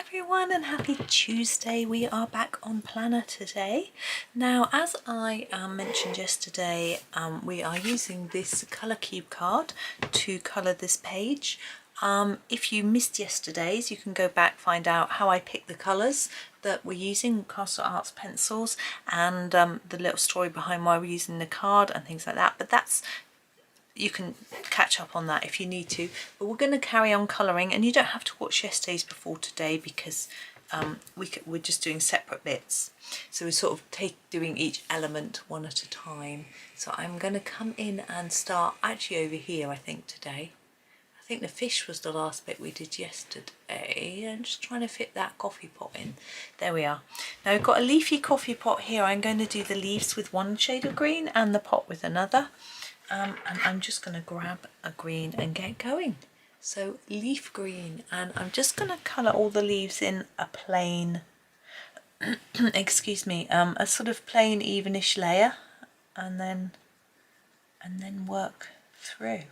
everyone and happy Tuesday. We are back on planner today. Now, as I mentioned yesterday, we are using this colour cube card to colour this page. If you missed yesterday's, you can go back, find out how I picked the colours that we're using, Castle Arts pencils, and the little story behind why we're using the card and things like that. But that's, you can catch up on that if you need to, but we're going to carry on colouring, and you don't have to watch yesterday's before today because we're just doing separate bits, so we're sort of doing each element one at a time. So I'm going to come in and start actually over here. I think today, I think the fish was the last bit we did yesterday. I'm just trying to fit that coffee pot in. There we are. Now we've got a leafy coffee pot here. I'm going to do the leaves with one shade of green and the pot with another. And I'm just going to grab a green and get going. So leaf green, and I'm just going to colour all the leaves in a plain, excuse me, a sort of plain evenish layer, and then work through.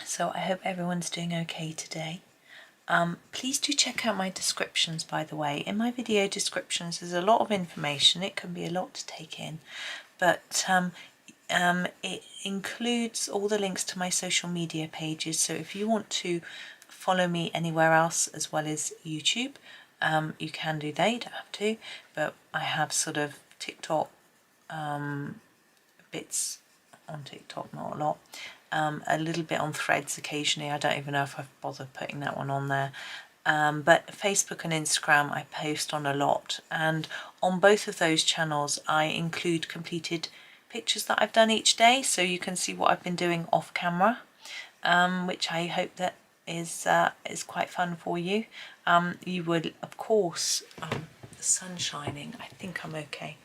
So I hope everyone's doing okay today. Please do check out my descriptions, by the way. In my video descriptions there's a lot of information. It can be a lot to take in, but it includes all the links to my social media pages. So if you want to follow me anywhere else as well as YouTube, you can do that. You don't have to, but I have sort of TikTok bits on TikTok, not a lot. A little bit on Threads occasionally. I don't even know if I've bothered putting that one on there. But Facebook and Instagram I post on a lot, and on both of those channels I include completed pictures that I've done each day, so you can see what I've been doing off camera, which I hope that is quite fun for you. You would of course, the sun shining, I think I'm okay.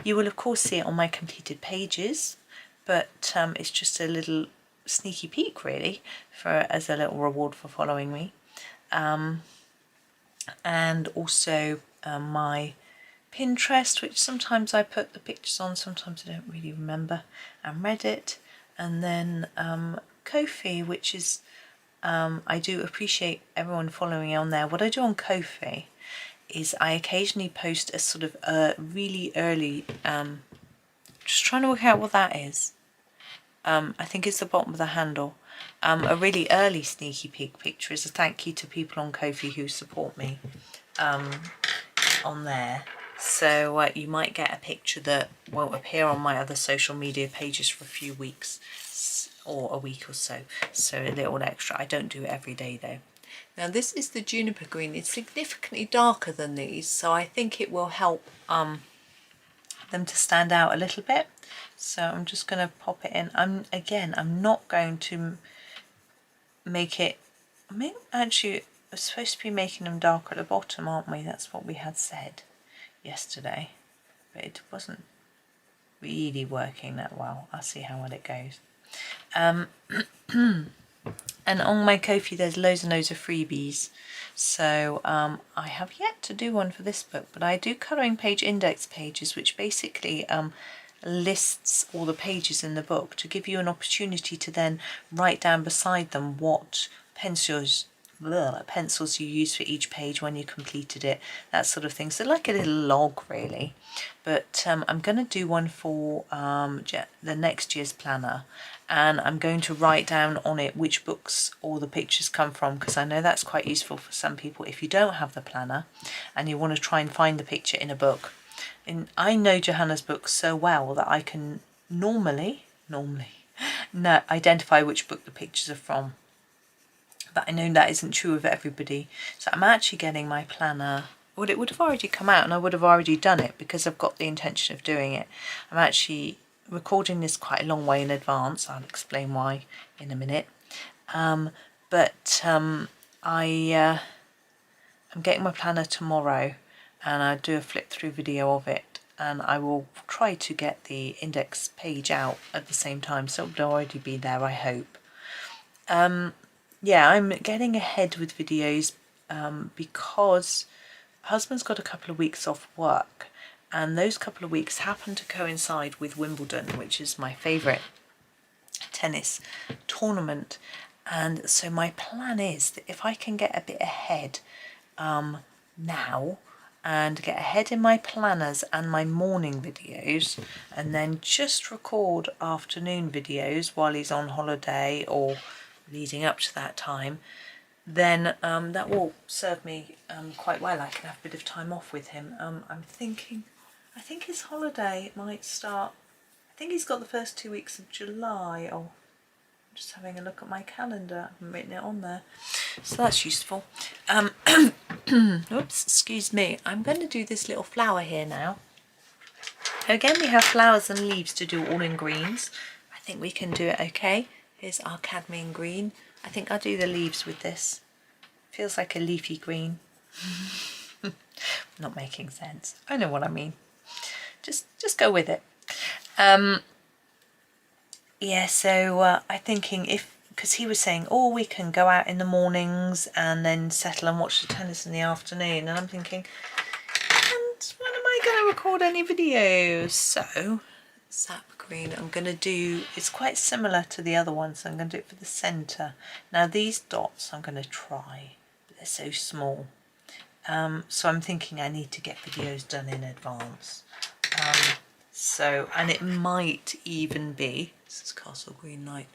You will of course see it on my completed pages, but it's just a little sneaky peek really, as a little reward for following me. And also my Pinterest, which sometimes I put the pictures on, sometimes I don't really remember, and Reddit, and then Ko-fi, which is I do appreciate everyone following me on there. What I do on Ko-fi is I occasionally post a sort of really early, just trying to work out what that is. I think it's the bottom of the handle. A really early sneaky peek picture is a thank you to people on Ko-fi who support me on there. So you might get a picture that won't appear on my other social media pages for a few weeks or a week or so. So a little extra. I don't do it every day though. Now this is the juniper green. It's significantly darker than these, so I think it will help them to stand out a little bit. So I'm just going to pop it in. I'm not going to make it, actually we're supposed to be making them darker at the bottom, aren't we? That's what we had said yesterday, but it wasn't really working that well. I'll see how well it goes. And on my Ko-fi there's loads and loads of freebies, so I have yet to do one for this book, but I do colouring page index pages, which basically lists all the pages in the book to give you an opportunity to then write down beside them what pencils you use for each page when you completed it, that sort of thing. So like a little log really. But I'm going to do one for the next year's planner, and I'm going to write down on it which books all the pictures come from, because I know that's quite useful for some people if you don't have the planner and you want to try and find the picture in a book. And I know Johanna's book so well that I can normally identify which book the pictures are from. But I know that isn't true of everybody. So I'm actually getting my planner, well, it would have already come out and I would have already done it because I've got the intention of doing it. I'm actually recording this quite a long way in advance. I'll explain why in a minute. I'm getting my planner tomorrow, and I'll do a flip through video of it, and I will try to get the index page out at the same time, so it'll already be there, I hope. Yeah, I'm getting ahead with videos because husband's got a couple of weeks off work, and those couple of weeks happen to coincide with Wimbledon, which is my favourite tennis tournament, And so my plan is that if I can get a bit ahead now and get ahead in my planners and my morning videos, and then just record afternoon videos while he's on holiday or leading up to that time, then that will serve me quite well. I can have a bit of time off with him. I'm thinking, I think his holiday might start, I think he's got the first 2 weeks of July. Oh, I'm just having a look at my calendar, I haven't written it on there, so that's useful. Oops, excuse me. I'm going to do this little flower here now. Again, we have flowers and leaves to do all in greens. I think we can do it okay. Here's our cadmium green. I think I'll do the leaves with this. Feels like a leafy green. Not making sense. I know what I mean. Just go with it. Yeah, so I'm thinking because he was saying, oh, we can go out in the mornings and then settle and watch the tennis in the afternoon. And I'm thinking, and when am I going to record any videos? So, sap green, I'm going to do, it's quite similar to the other one, so I'm going to do it for the centre. Now these dots I'm going to try, but they're so small. So I'm thinking I need to get videos done in advance. So, and it might even be, this is Castle Green Light,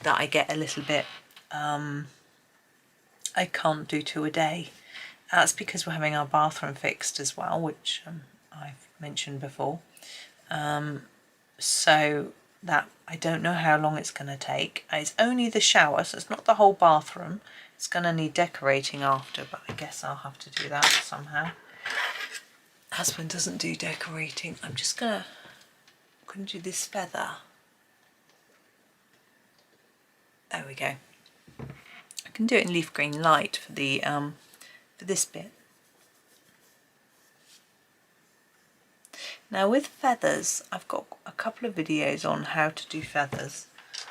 that I get a little bit, I can't do 2 a day. That's because we're having our bathroom fixed as well, which I've mentioned before. So that, I don't know how long it's going to take. It's only the shower, so it's not the whole bathroom. It's going to need decorating after, but I guess I'll have to do that somehow. Husband doesn't do decorating. I'm just going to do this feather. There we go. I can do it in leaf green light for the for this bit. Now with feathers, I've got a couple of videos on how to do feathers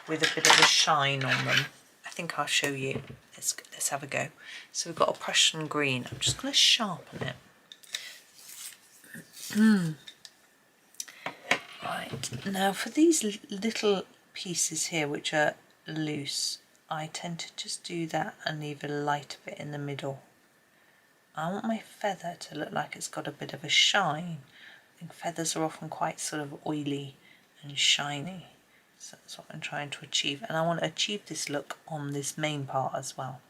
with a bit of a shine on them. I think I'll show you. Let's have a go. So we've got a Prussian green. I'm just going to sharpen it. Right, now for these little pieces here which are loose, I tend to just do that and leave a light bit in the middle. I want my feather to look like it's got a bit of a shine. I think feathers are often quite sort of oily and shiny, so that's what I'm trying to achieve, and I want to achieve this look on this main part as well.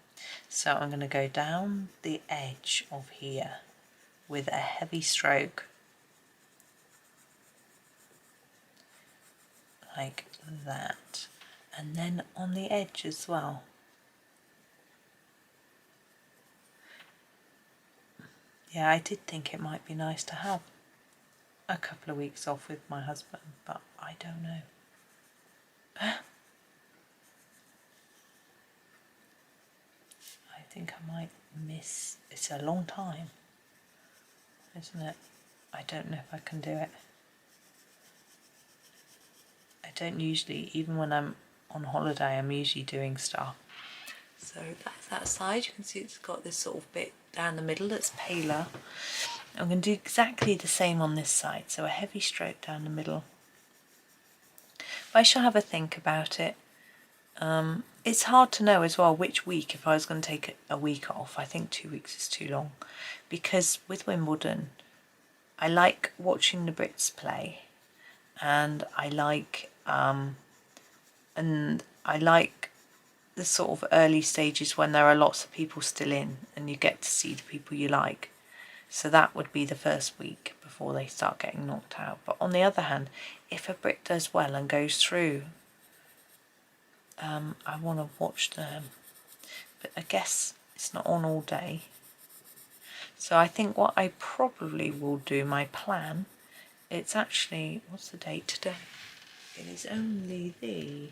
So I'm going to go down the edge of here with a heavy stroke, like that, and then on the edge as well. Yeah, I did think it might be nice to have a couple of weeks off with my husband, but I don't know. I think I might miss, it's a long time, isn't it? I don't know if I can do it. I don't usually, even when I'm on holiday, I'm usually doing stuff. So that's that side. You can see it's got this sort of bit down the middle that's paler. I'm going to do exactly the same on this side, so a heavy stroke down the middle. But I shall have a think about it. It's hard to know as well which week, if I was going to take a week off. I think 2 weeks is too long, because with Wimbledon I like watching the Brits play, and I like the sort of early stages when there are lots of people still in and you get to see the people you like. So that would be the first week before they start getting knocked out. But on the other hand, if a Brit does well and goes through, I want to watch them. But I guess it's not on all day. So I think what I probably will do, my plan, it's actually, what's the date today? It is only the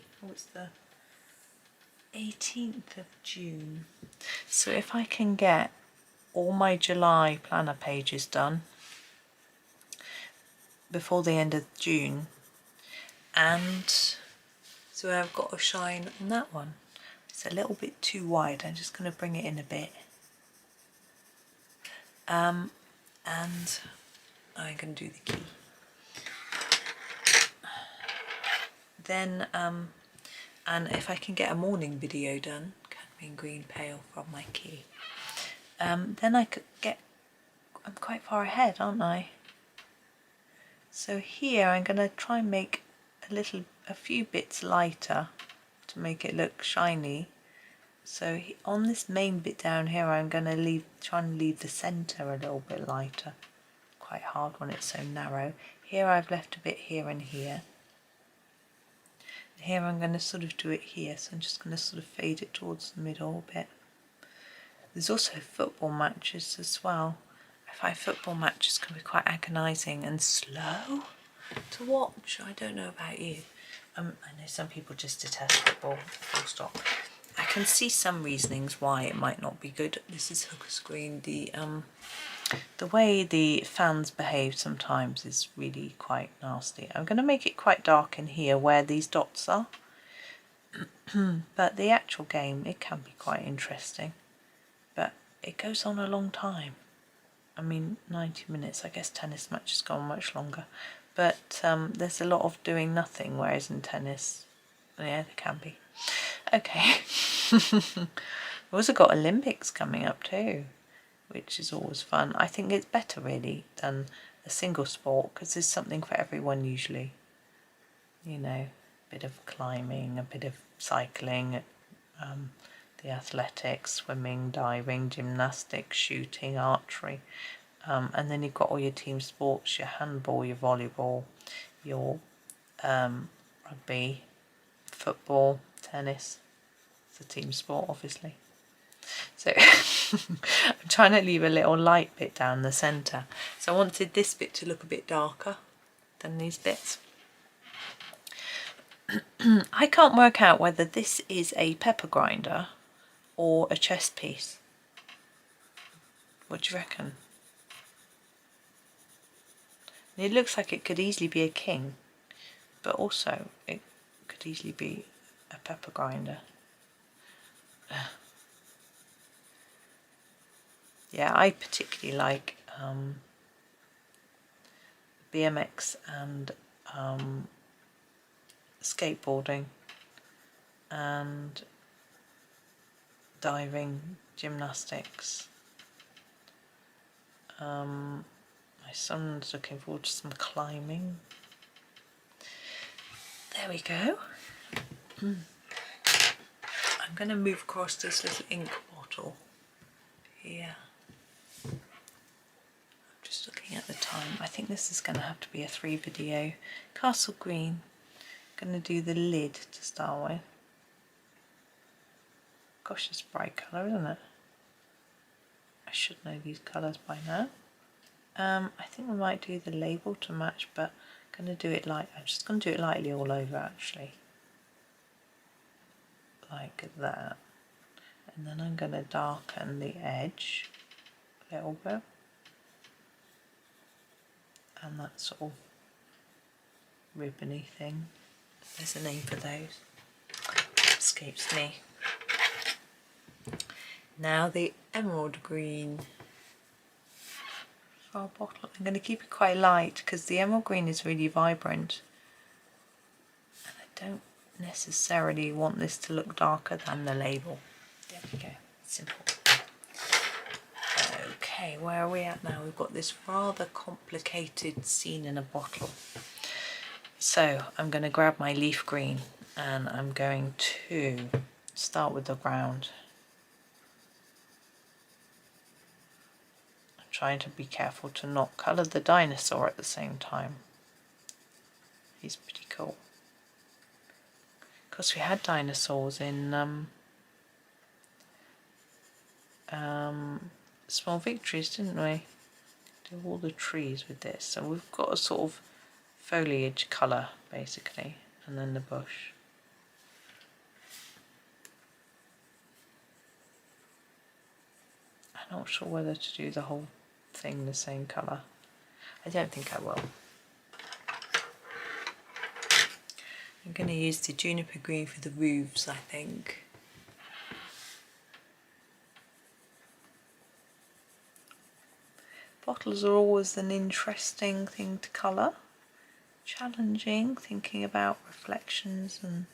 18th of June. So if I can get all my July planner pages done before the end of June, and so I've got a shine on that one. It's a little bit too wide. I'm just going to bring it in a bit. And I'm going to do the key. Then and if I can get a morning video done, cadmium green pale from my key, then I could get, I'm quite far ahead, aren't I? So here I'm going to try and make a few bits lighter to make it look shiny. So on this main bit down here, I'm going to try and leave the centre a little bit lighter. Quite hard when it's so narrow. Here I've left a bit here and here. Here I'm going to sort of do it here, so I'm just going to sort of fade it towards the middle a bit. There's also football matches as well. I find football matches can be quite agonising and slow to watch. I don't know about you. I know some people just detest football, full stop. I can see some reasonings why it might not be good. This is hooker screen. The way the fans behave sometimes is really quite nasty. I'm going to make it quite dark in here where these dots are. But the actual game, it can be quite interesting. But it goes on a long time. I mean, 90 minutes. I guess tennis matches go on much longer. But there's a lot of doing nothing, whereas in tennis, yeah, there can be. Okay. We've also got Olympics coming up too, which is always fun. I think it's better really than a single sport because there's something for everyone usually. You know, a bit of climbing, a bit of cycling, the athletics, swimming, diving, gymnastics, shooting, archery. And then you've got all your team sports, your handball, your volleyball, your rugby, football, tennis. It's a team sport, obviously. So I'm trying to leave a little light bit down the centre. So I wanted this bit to look a bit darker than these bits. I can't work out whether this is a pepper grinder or a chess piece. What do you reckon? It looks like it could easily be a king, but also it could easily be a pepper grinder. Yeah, I particularly like BMX and skateboarding and diving, gymnastics. My son's looking forward to some climbing. There we go. I'm going to move across this little ink bottle here. I'm just looking at the time. I think this is going to have to be a 3 video. Castle green. I'm going to do the lid to start with. Gosh, it's a bright colour, isn't it? I should know these colours by now. I think we might do the label to match, but I'm going to do it light. I'm just going to do it lightly all over, actually. Like that. And then I'm going to darken the edge a little bit. And that sort of ribbony thing. There's a name for those. Escapes me. Now the emerald green for our bottle. I'm going to keep it quite light because the emerald green is really vibrant. And I don't necessarily want this to look darker than the label. There we go. Simple. Okay, where are we at now? We've got this rather complicated scene in a bottle. So I'm going to grab my leaf green and I'm going to start with the ground. I'm trying to be careful to not colour the dinosaur at the same time. He's pretty cool. Of course, we had dinosaurs in Small Victories, didn't we? Do all the trees with this. So we've got a sort of foliage colour basically, and then the bush. I'm not sure whether to do the whole thing the same colour. I don't think I will. I'm going to use the juniper green for the roofs, I think. Bottles are always an interesting thing to colour. Challenging, thinking about reflections and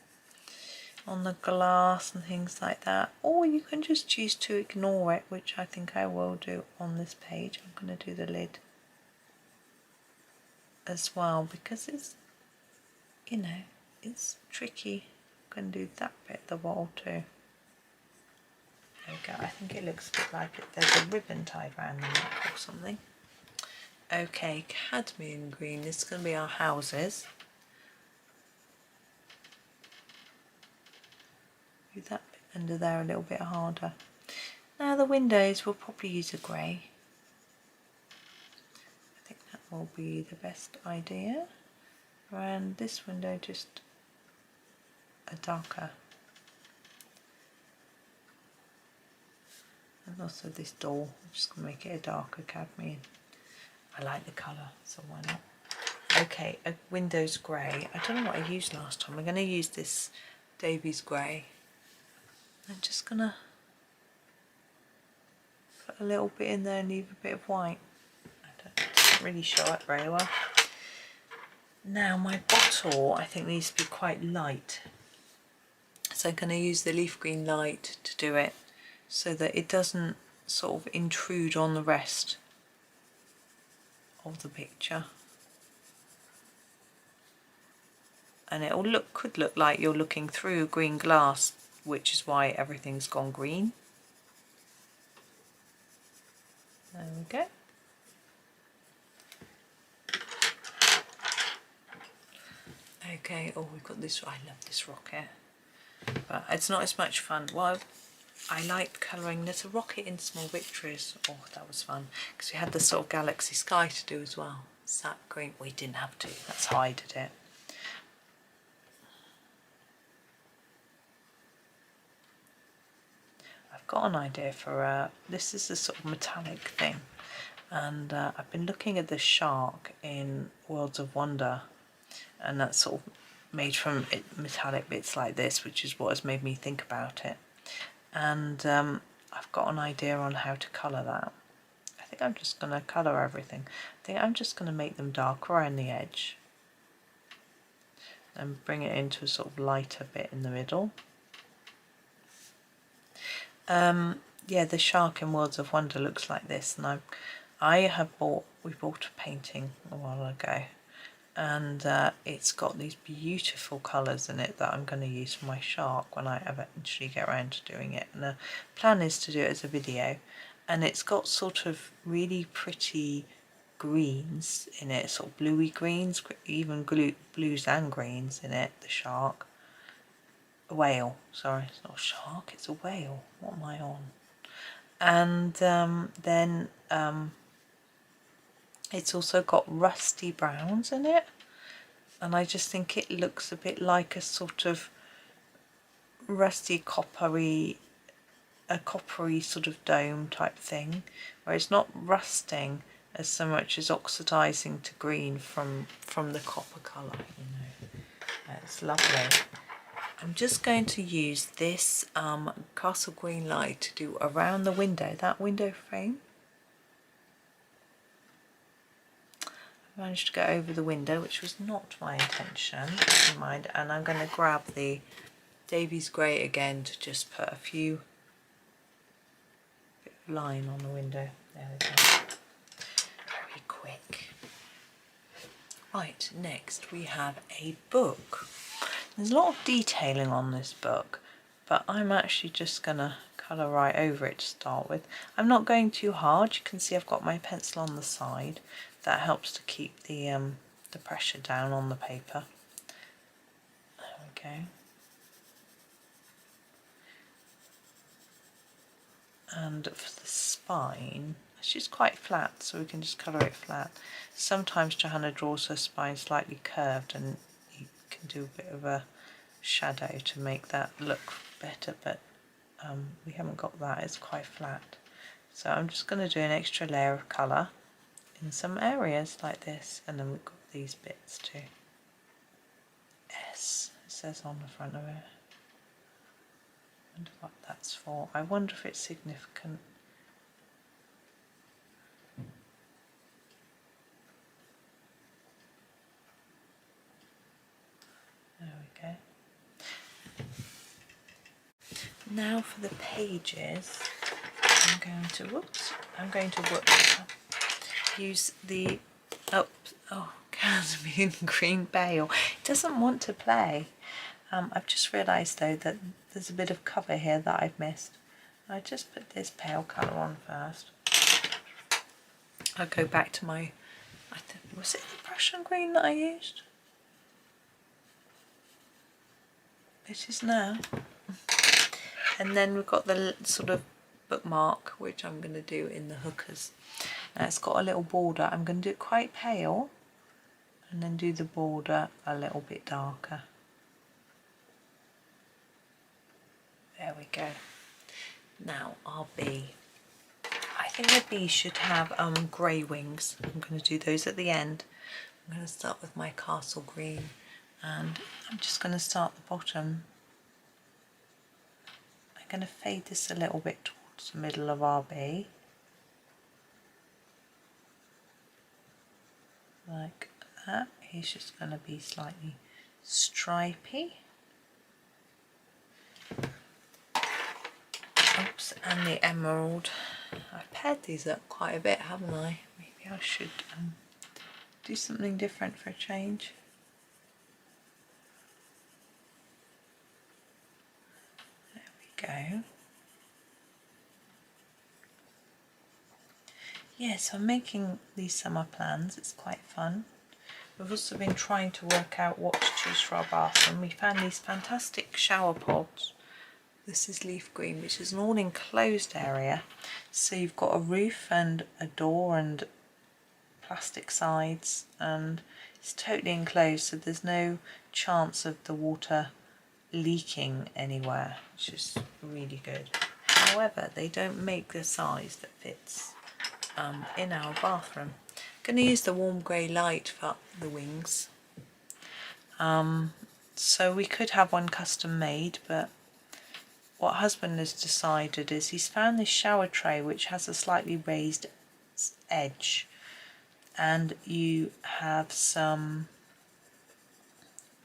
on the glass and things like that, or you can just choose to ignore it, which I think I will do on this page. I'm going to do the lid as well because it's, you know, it's tricky. I'm going to do that bit of the wall too. There we go. I think it looks a bit like there's a ribbon tied around the neck or something. Okay, cadmium green. This is going to be our houses. Do that bit under there a little bit harder. Now the windows, we'll probably use a grey. I think that will be the best idea. Around this window, just a darker. And also this door, I'm just going to make it a darker cadmium. I like the colour, so why not? Okay, a window's grey. I don't know what I used last time. I'm going to use this Davy's grey. I'm just going to put a little bit in there and leave a bit of white. It doesn't really show up very well. Now my bottle I think needs to be quite light. So I'm going to use the leaf green light to do it so that it doesn't sort of intrude on the rest of the picture. And it will could look like you're looking through green glass, which is why everything's gone green. There we go. Okay, oh, we've got this. I love this rocket, but it's not as much fun. Well, I liked colouring. There's a rocket in Small Victories. Oh, that was fun because we had the sort of galaxy sky to do as well. Sap green. We didn't have to. That's how I did it. I've got an idea for this is a sort of metallic thing, and I've been looking at the shark in Worlds of Wonder, and that's sort of made from metallic bits like this, which is what has made me think about it. And I've got an idea on how to colour that. I think I'm just going to colour everything. I think I'm just going to make them darker around the edge and bring it into a sort of lighter bit in the middle. Yeah, the shark in Worlds of Wonder looks like this, and we bought a painting a while ago, and it's got these beautiful colours in it that I'm going to use for my shark when I eventually get around to doing it. And the plan is to do it as a video, and it's got sort of really pretty greens in it, sort of bluey greens, even blues and greens in it, the shark. A whale, sorry, it's not a shark, it's a whale. What am I on? And then it's also got rusty browns in it, and I just think it looks a bit like a sort of rusty coppery sort of dome type thing, where it's not rusting as so much as oxidizing to green from the copper colour, you know. It's lovely. I'm just going to use this castle green light to do around the window, that window frame. I managed to go over the window, which was not my intention, never mind, and I'm going to grab the Davy's grey again to just put a few bit of line on the window. There we go. Very quick. Right, next we have a book. There's a lot of detailing on this book, but I'm actually just going to colour right over it to start with. I'm not going too hard. You can see I've got my pencil on the side. That helps to keep the pressure down on the paper. There we go. And for the spine, it's just quite flat, so we can just colour it flat. Sometimes Johanna draws her spine slightly curved, and you can do a bit of a shadow to make that look better, but we haven't got that, it's quite flat. So I'm just going to do an extra layer of colour in some areas like this, and then we've got these bits too. S, it says on the front of it. I wonder what that's for. I wonder if it's significant. There we go. Now for the pages, I'm going to use the cadmium green bale. It doesn't want to play. I've just realised though that there's a bit of cover here that I've missed. I just put this pale colour on first. I'll go back to my, was it the Prussian green that I used? It is now. And then we've got the sort of bookmark, which I'm going to do in the hookers. Now it's got a little border. I'm going to do it quite pale and then do the border a little bit darker. There we go. Now our bee. I think the bee should have grey wings. I'm going to do those at the end. I'm going to start with my castle green, and I'm just going to start the bottom. I'm going to fade this a little bit towards the middle of our bee, like that. He's just going to be slightly stripy. Oops, and the emerald. I've paired these up quite a bit, haven't I? Maybe I should do something different for a change. There we go. Yeah, so I'm making these summer plans. It's quite fun. We've also been trying to work out what to choose for our bathroom. We found these fantastic shower pods. This is leaf green, which is an all enclosed area. So you've got a roof and a door and plastic sides, and it's totally enclosed, so there's no chance of the water leaking anywhere, which is really good. However, they don't make the size that fits in our bathroom. I'm going to use the warm grey light for the wings. So we could have one custom made, but what husband has decided is he's found this shower tray which has a slightly raised edge, and you have some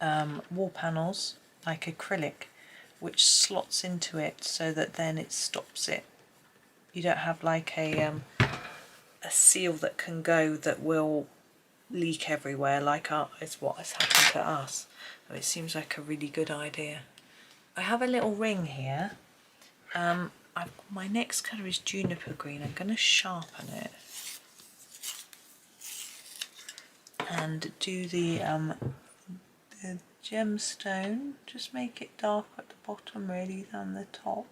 wall panels like acrylic which slots into it so that then it stops it. You don't have like a seal that can go that will leak everywhere like it's what has happened to us. It seems like a really good idea. I have a little ring here. My next colour is juniper green. I'm going to sharpen it and do the gemstone. Just make it dark at the bottom really than the top.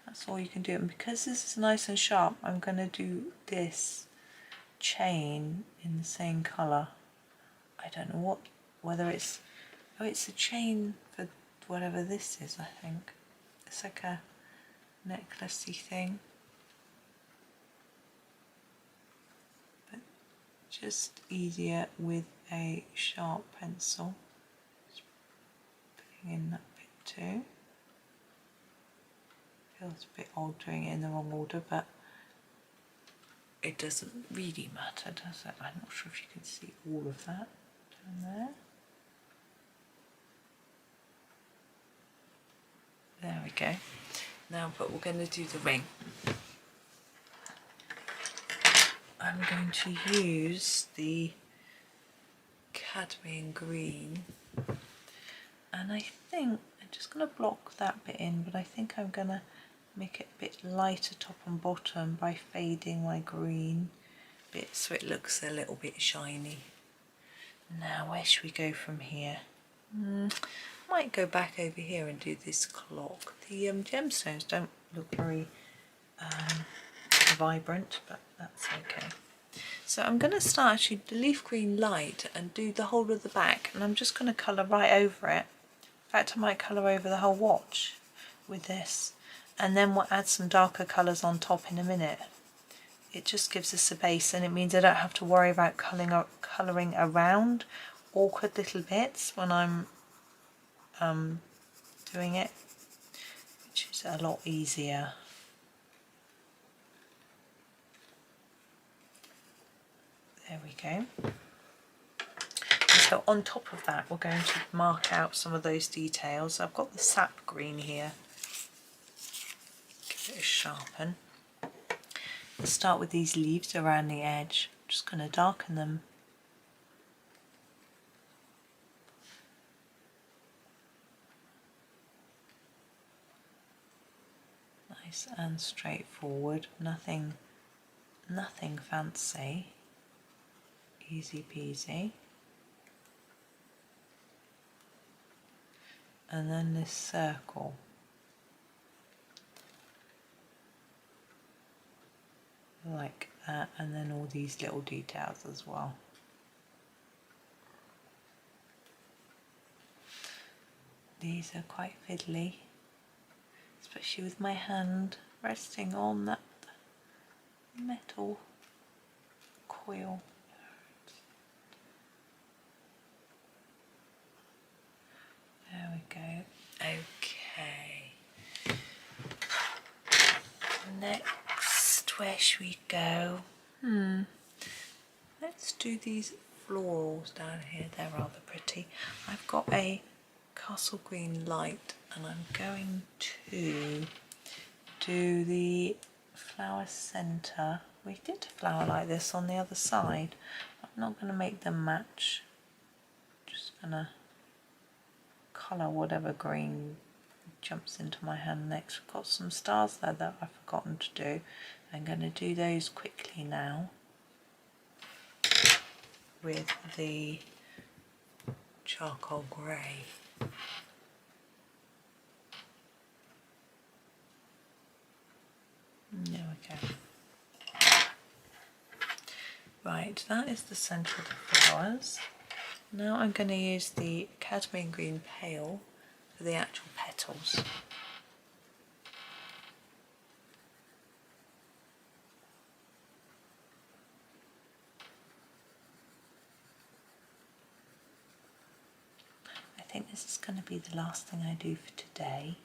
That's all you can do. And because this is nice and sharp, I'm going to do this chain in the same colour. I don't know whether it's, it's a chain for whatever this is, I think. It's like a necklacey thing. But just easier with a sharp pencil. Just putting in that bit too. Feels a bit odd doing it in the wrong order, but it doesn't really matter, does it? I'm not sure if you can see all of that down there. There we go. Now, but we're going to do the ring. I'm going to use the cadmium green, and I think I'm just going to block that bit in, but I think I'm going to make it a bit lighter top and bottom by fading my green bit so it looks a little bit shiny. Now, where should we go from here? Might go back over here and do this clock. The gemstones don't look very vibrant, but that's okay. So I'm going to start actually the leaf green light and do the whole of the back, and I'm just going to colour right over it. In fact, I might colour over the whole watch with this, and then we'll add some darker colours on top in a minute. It just gives us a base, and it means I don't have to worry about colouring around awkward little bits when I'm doing it, which is a lot easier. There we go. So on top of that, we're going to mark out some of those details. I've got the sap green here. sharpen. Let's start with these leaves around the edge. I'm just going to darken them. Nice and straightforward, nothing fancy, easy peasy. And then this circle. Like that, and then all these little details as well. These are quite fiddly, especially with my hand resting on that metal coil. There we go. Okay. Next, where should we go? Let's do these florals down here. They're rather pretty. I've got a castle green light, and I'm going to do the flower centre. We did a flower like this on the other side. I'm not going to make them match. Just going to colour whatever green jumps into my hand next. We've got some stars there that I've forgotten to do. I'm going to do those quickly now with the charcoal grey. There we go. Right, that is the centre of the flowers. Now I'm going to use the cadmium green pale for the actual petals. I think this is going to be the last thing I do for today.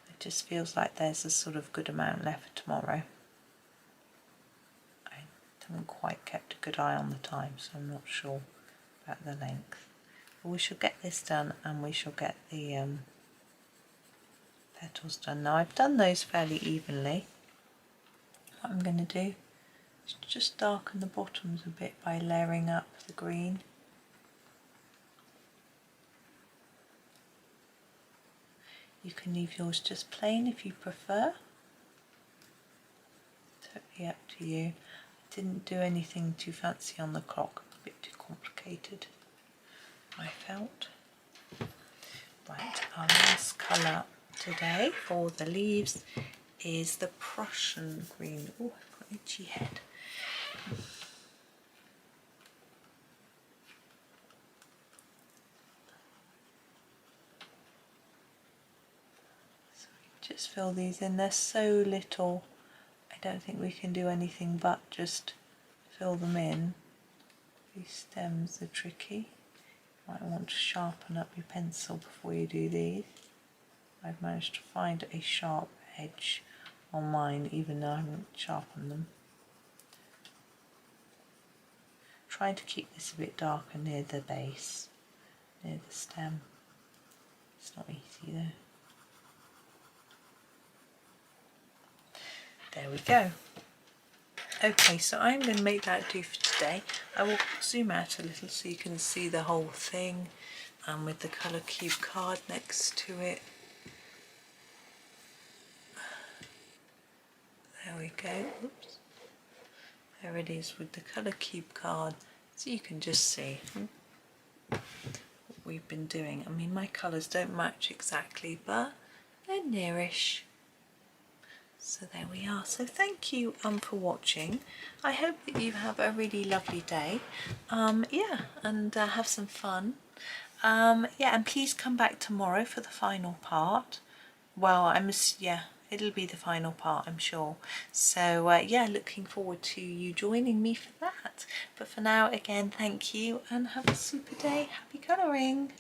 It just feels like there's a sort of good amount left for tomorrow. I haven't quite kept a good eye on the time, so I'm not sure about the length. But we shall get this done, and we shall get the petals done. Now I've done those fairly evenly. What I'm going to do is just darken the bottoms a bit by layering up the green. You can leave yours just plain if you prefer. Totally up to you. I didn't do anything too fancy on the clock, a bit too complicated, I felt. Right, our last colour today for the leaves is the Prussian green. Oh, I've got an itchy head. Just fill these in. They're so little, I don't think we can do anything but just fill them in. These stems are tricky. You might want to sharpen up your pencil before you do these. I've managed to find a sharp edge on mine even though I haven't sharpened them. Trying to keep this a bit darker near the base, near the stem. It's not easy though. There we go. Okay, so I'm going to make that do for today. I will zoom out a little so you can see the whole thing, with the colour cube card next to it. There we go. Oops. There it is with the colour cube card, so you can just see what we've been doing. I mean, my colours don't match exactly, but they're nearish. So there we are. So thank you for watching. I hope that you have a really lovely day. Yeah, and have some fun. Yeah, and please come back tomorrow for the final part. Well, it'll be the final part, I'm sure. So yeah, looking forward to you joining me for that. But for now, again, thank you and have a super day. Happy colouring.